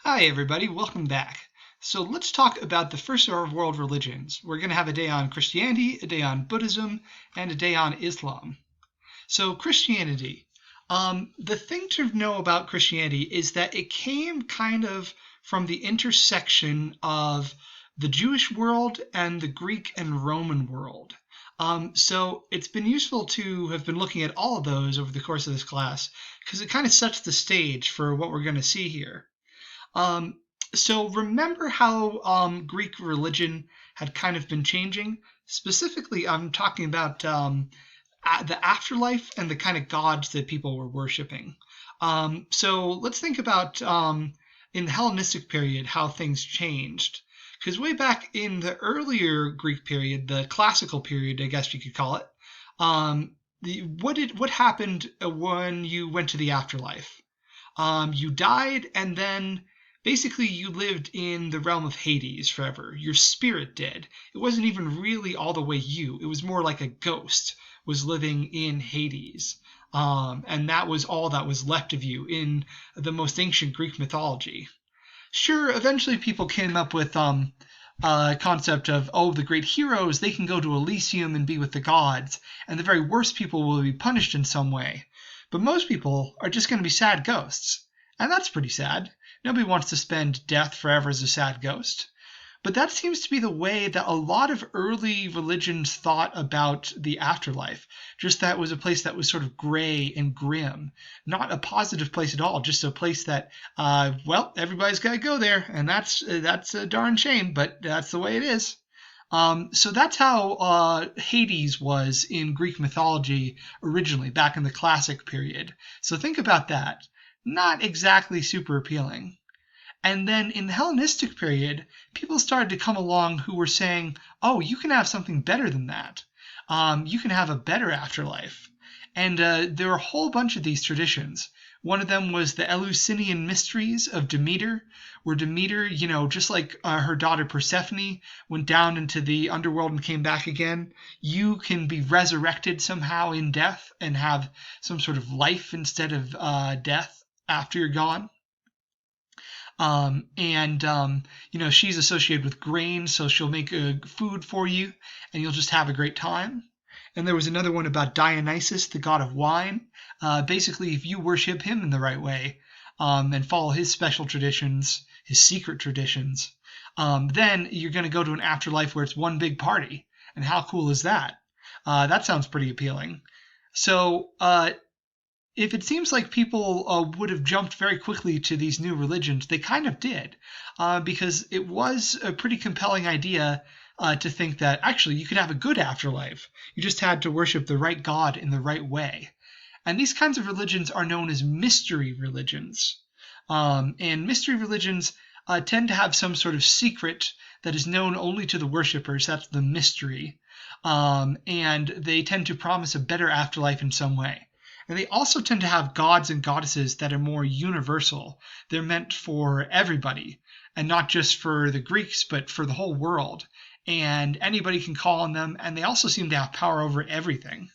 Hi, everybody. Welcome back. So let's talk about the first of our world religions. We're going to have a day on Christianity, a day on Buddhism, and a day on Islam. So Christianity. The thing to know about Christianity is that it came kind of from the intersection of the Jewish world and the Greek and Roman world. So it's been useful to have been looking at all of those over the course of this class because it kind of sets the stage for what we're going to see here. Um, so remember how Greek religion had kind of been changing? Specifically, I'm talking about the afterlife and the kind of gods that people were worshiping. So let's think about in the Hellenistic period how things changed. Because way back in the earlier Greek period, the classical period, I guess you could call it, what happened when you went to the afterlife? You died, and then basically you lived in the realm of Hades forever. Your spirit did. It wasn't even really all the way you. It was more like a ghost was living in Hades. And that was all that was left of you in the most ancient Greek mythology. Sure, eventually people came up with concept of, oh, the great heroes, they can go to Elysium and be with the gods, and the very worst people will be punished in some way. But most people are just going to be sad ghosts. And that's pretty sad. Nobody wants to spend death forever as a sad ghost. But that seems to be the way that a lot of early religions thought about the afterlife. Just that it was a place that was sort of gray and grim. Not a positive place at all, just a place that, everybody's got to go there. And that's a darn shame, but that's the way it is. So that's how Hades was in Greek mythology originally, back in the classic period. So think about that. Not exactly super appealing. And then in the Hellenistic period, people started to come along who were saying, oh, you can have something better than that. You can have a better afterlife. And there were a whole bunch of these traditions. One of them was the Eleusinian Mysteries of Demeter, where Demeter, just like her daughter Persephone went down into the underworld and came back again, you can be resurrected somehow in death and have some sort of life instead of death after you're gone. She's associated with grain, so she'll make food for you, and you'll just have a great time. And there was another one about Dionysus, the god of wine. Basically, if you worship him in the right way and follow his special traditions, his secret traditions, then you're going to go to an afterlife where it's one big party. And how cool is that? That sounds pretty appealing. So if it seems like people would have jumped very quickly to these new religions, they kind of did, because it was a pretty compelling idea to think that actually you could have a good afterlife. You just had to worship the right God in the right way. And these kinds of religions are known as mystery religions. And mystery religions tend to have some sort of secret that is known only to the worshippers. That's the mystery. And they tend to promise a better afterlife in some way. And they also tend to have gods and goddesses that are more universal. They're meant for everybody, and not just for the Greeks, but for the whole world. And anybody can call on them, and they also seem to have power over everything.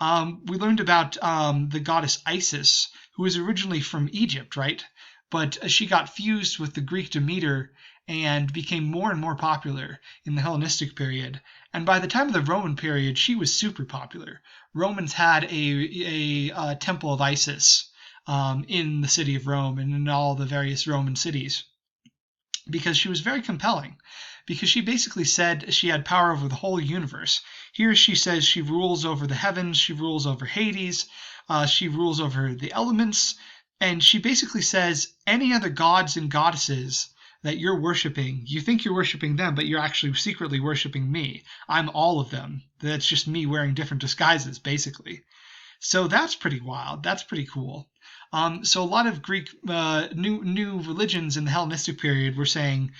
We learned about the goddess Isis, who was originally from Egypt, right? But she got fused with the Greek Demeter and became more and more popular in the Hellenistic period. And by the time of the Roman period, she was super popular. Romans had a temple of Isis in the city of Rome and in all the various Roman cities because she was very compelling. Because she basically said she had power over the whole universe. Here she says she rules over the heavens, she rules over Hades, she rules over the elements, and she basically says any other gods and goddesses that you're worshiping, you think you're worshiping them, but you're actually secretly worshiping me. I'm all of them. That's just me wearing different disguises, basically. So that's pretty wild. That's pretty cool. So a lot of Greek new religions in the Hellenistic period were saying,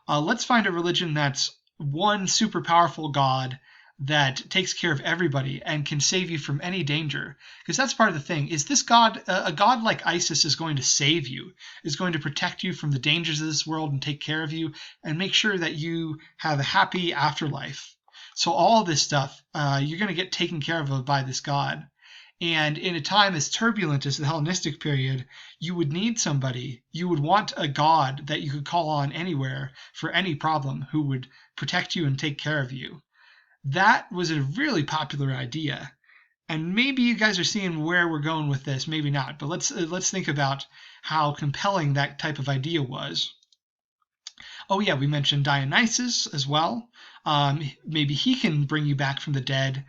let's find a religion that's one super powerful god that takes care of everybody and can save you from any danger. Because that's part of the thing. Is this god, a god like Isis is going to save you, is going to protect you from the dangers of this world and take care of you and make sure that you have a happy afterlife. So all this stuff, you're going to get taken care of by this god. And in a time as turbulent as the Hellenistic period, you would need somebody, you would want a god that you could call on anywhere for any problem who would protect you and take care of you. That was a really popular idea. And maybe you guys are seeing where we're going with this, maybe not. But let's think about how compelling that type of idea was. Oh yeah, we mentioned Dionysus as well. Maybe he can bring you back from the dead,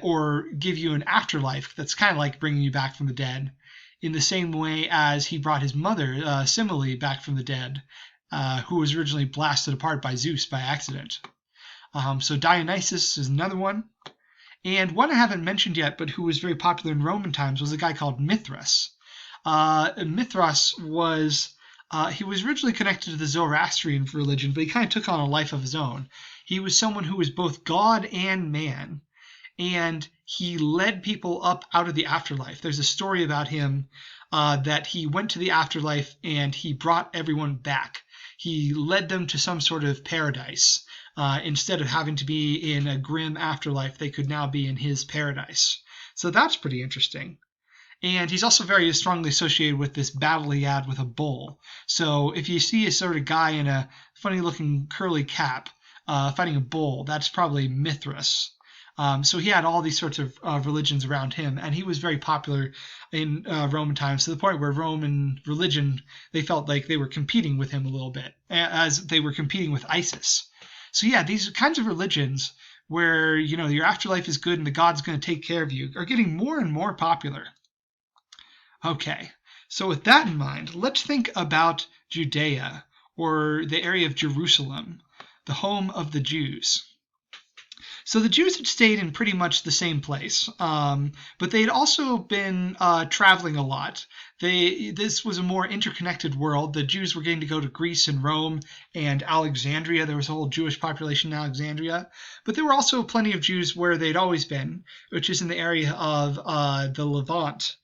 or give you an afterlife that's kind of like bringing you back from the dead, in the same way as he brought his mother, Semele, back from the dead, who was originally blasted apart by Zeus by accident. So Dionysus is another one. And one I haven't mentioned yet, but who was very popular in Roman times, was a guy called Mithras. Mithras was he was originally connected to the Zoroastrian religion, but he kind of took on a life of his own. He was someone who was both God and man, and he led people up out of the afterlife. There's a story about him that he went to the afterlife and he brought everyone back. He led them to some sort of paradise. Instead of having to be in a grim afterlife, they could now be in his paradise. So that's pretty interesting. And he's also very strongly associated with this battle he had with a bull. So if you see a sort of guy in a funny looking curly cap fighting a bull, that's probably Mithras. So he had all these sorts of religions around him, and he was very popular in Roman times, to the point where Roman religion, they felt like they were competing with him a little bit, as they were competing with Isis. So yeah, these kinds of religions where, your afterlife is good and the God's going to take care of you are getting more and more popular. Okay, so with that in mind, let's think about Judea, or the area of Jerusalem, the home of the Jews. So the Jews had stayed in pretty much the same place, but they had also been traveling a lot. This was a more interconnected world. The Jews were getting to go to Greece and Rome and Alexandria. There was a whole Jewish population in Alexandria. But there were also plenty of Jews where they'd always been, which is in the area of the Levant,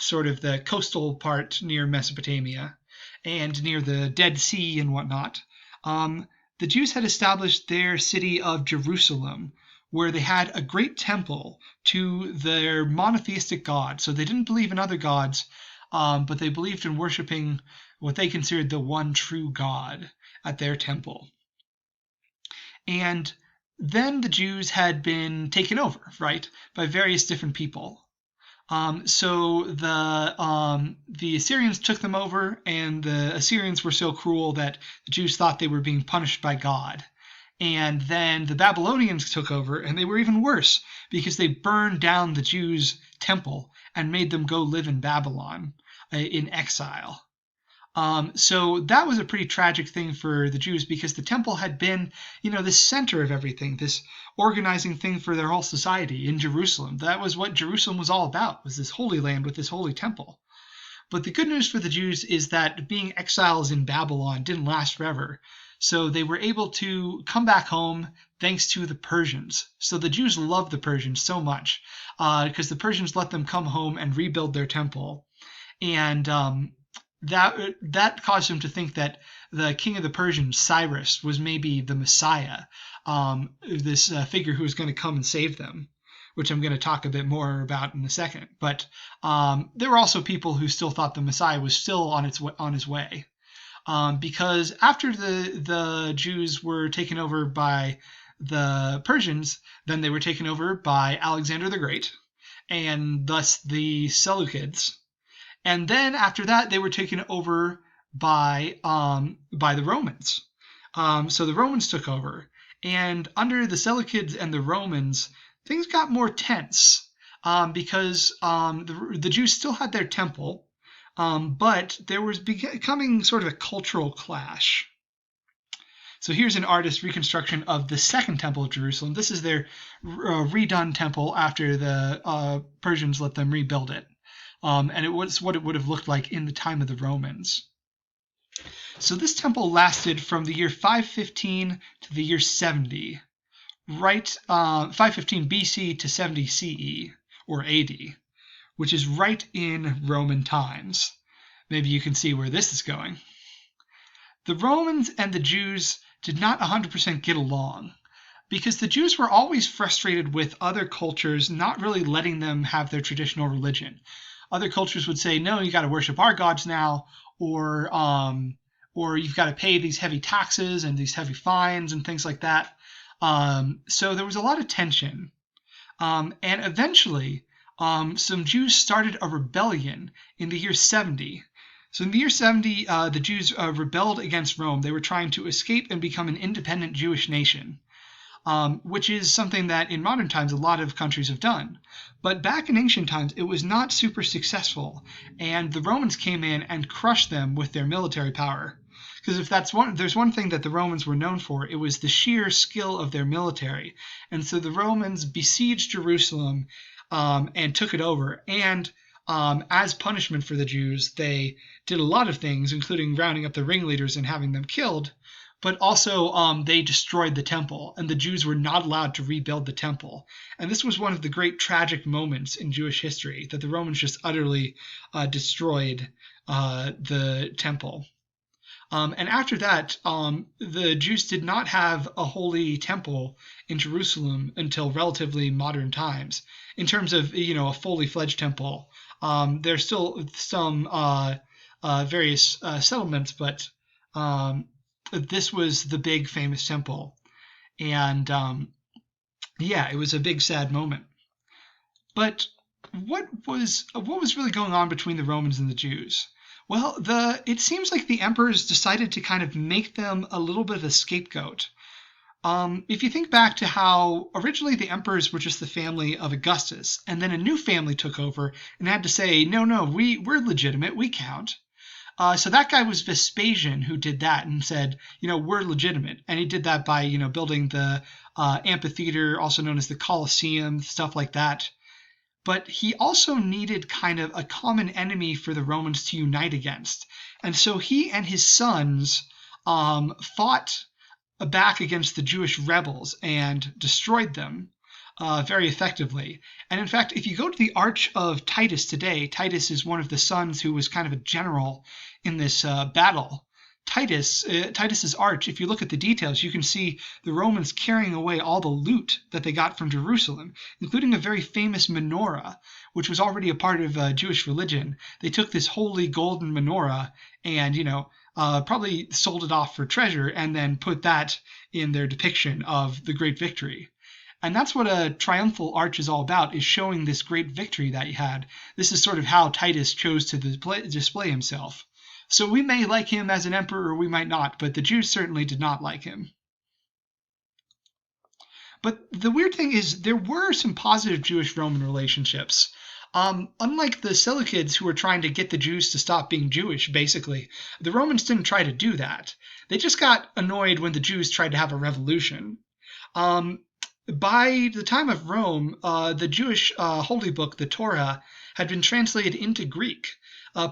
sort of the coastal part near Mesopotamia and near the Dead Sea and whatnot. The Jews had established their city of Jerusalem, where they had a great temple to their monotheistic God. So they didn't believe in other gods, but they believed in worshiping what they considered the one true God at their temple. And then the Jews had been taken over, right, by various different people. So the Assyrians took them over, and the Assyrians were so cruel that the Jews thought they were being punished by God. And then the Babylonians took over, and they were even worse because they burned down the Jews' temple and made them go live in Babylon in exile. So that was a pretty tragic thing for the Jews, because the temple had been, the center of everything, this organizing thing for their whole society in Jerusalem. That was what Jerusalem was all about, was this holy land with this holy temple. But the good news for the Jews is that being exiles in Babylon didn't last forever. So they were able to come back home thanks to the Persians. So the Jews loved the Persians so much because the Persians let them come home and rebuild their temple. And that caused him to think that the king of the Persians, Cyrus, was maybe the Messiah, this figure who was going to come and save them, which I'm going to talk a bit more about in a second. But there were also people who still thought the Messiah was still on his way, because after the Jews were taken over by the Persians, then they were taken over by Alexander the Great, and thus the Seleucids. And then after that, they were taken over by the Romans. So the Romans took over, and under the Seleucids and the Romans, things got more tense because the Jews still had their temple, but there was becoming sort of a cultural clash. So here's an artist's reconstruction of the Second Temple of Jerusalem. This is their redone temple after the Persians let them rebuild it. And it was what it would have looked like in the time of the Romans. So this temple lasted from the year 515 to the year 70, right? 515 BC to 70 CE, or AD, which is right in Roman times. Maybe you can see where this is going. The Romans and the Jews did not 100% get along. because the Jews were always frustrated with other cultures not really letting them have their traditional religion. Other cultures would say, no, you got to worship our gods now, or you've got to pay these heavy taxes and these heavy fines and things like that. So there was a lot of tension. And eventually, some Jews started a rebellion in the year 70. So in the year 70, the Jews rebelled against Rome. They were trying to escape and become an independent Jewish nation, which is something that in modern times a lot of countries have done. But back in ancient times, it was not super successful, and the Romans came in and crushed them with their military power. Because if there's one thing that the Romans were known for, it was the sheer skill of their military. And so the Romans besieged Jerusalem and took it over. And as punishment for the Jews, they did a lot of things, including rounding up the ringleaders and having them killed. But also they destroyed the temple, and the Jews were not allowed to rebuild the temple. And this was one of the great tragic moments in Jewish history, that the Romans just utterly destroyed the temple. And after that, the Jews did not have a holy temple in Jerusalem until relatively modern times. In terms of, a fully fledged temple, there's still some various settlements, but this was the big famous temple. And it was a big sad moment. But what was really going on between the Romans and the Jews? Well, it seems like the emperors decided to kind of make them a little bit of a scapegoat. If you think back to how originally the emperors were just the family of Augustus, and then a new family took over and had to say, no, we're legitimate, we count. So that guy was Vespasian who did that and said, we're legitimate. And he did that by, building the amphitheater, also known as the Colosseum, stuff like that. But he also needed kind of a common enemy for the Romans to unite against. And so he and his sons fought back against the Jewish rebels and destroyed them very effectively. And in fact, if you go to the Arch of Titus today, Titus is one of the sons who was kind of a general in this battle. Titus's arch, if you look at the details, you can see the Romans carrying away all the loot that they got from Jerusalem, including a very famous menorah, which was already a part of Jewish religion. They took this holy golden menorah and, probably sold it off for treasure and then put that in their depiction of the great victory. And that's what a triumphal arch is all about, is showing this great victory that he had. This is sort of how Titus chose to display himself. So we may like him as an emperor or we might not, but the Jews certainly did not like him. But the weird thing is there were some positive Jewish-Roman relationships. Unlike the Seleucids who were trying to get the Jews to stop being Jewish, basically, the Romans didn't try to do that. They just got annoyed when the Jews tried to have a revolution. By the time of Rome, the Jewish holy book, the Torah, had been translated into Greek.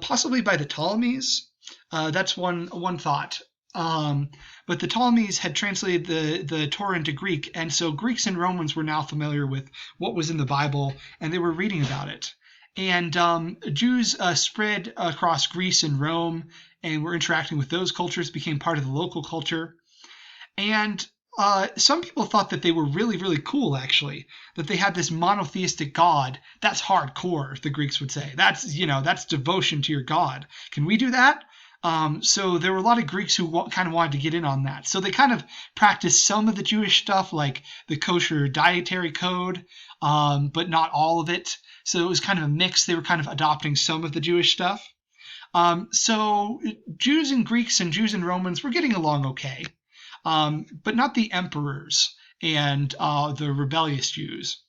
Possibly by the Ptolemies. That's one thought. But the Ptolemies had translated the Torah into Greek, and so Greeks and Romans were now familiar with what was in the Bible, and they were reading about it. And Jews spread across Greece and Rome, and were interacting with those cultures, became part of the local culture. And some people thought that they were really, really cool, actually, that they had this monotheistic God. That's hardcore, the Greeks would say. That's devotion to your God. Can we do that? So there were a lot of Greeks who kind of wanted to get in on that. So they kind of practiced some of the Jewish stuff, like the kosher dietary code, but not all of it. So it was kind of a mix. They were kind of adopting some of the Jewish stuff. So Jews and Greeks and Jews and Romans were getting along okay. But not the emperors and the rebellious Jews.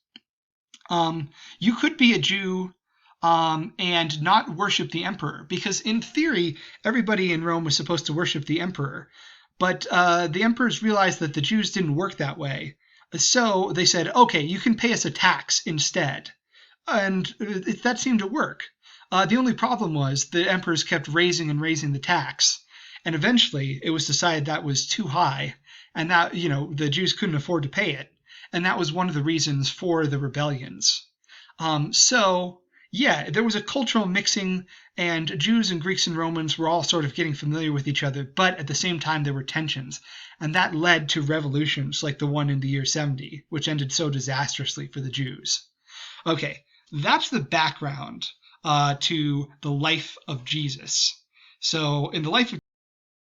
You could be a Jew and not worship the emperor, because in theory, everybody in Rome was supposed to worship the emperor. But the emperors realized that the Jews didn't work that way. So they said, okay, you can pay us a tax instead. And that seemed to work. The only problem was the emperors kept raising and raising the tax. And eventually it was decided that was too high and that, the Jews couldn't afford to pay it. And that was one of the reasons for the rebellions. So Yeah, there was a cultural mixing, and Jews and Greeks and Romans were all sort of getting familiar with each other, but at the same time there were tensions, and that led to revolutions like the one in the year 70, which ended so disastrously for the Jews. Okay, that's the background to the life of Jesus. So, in the life of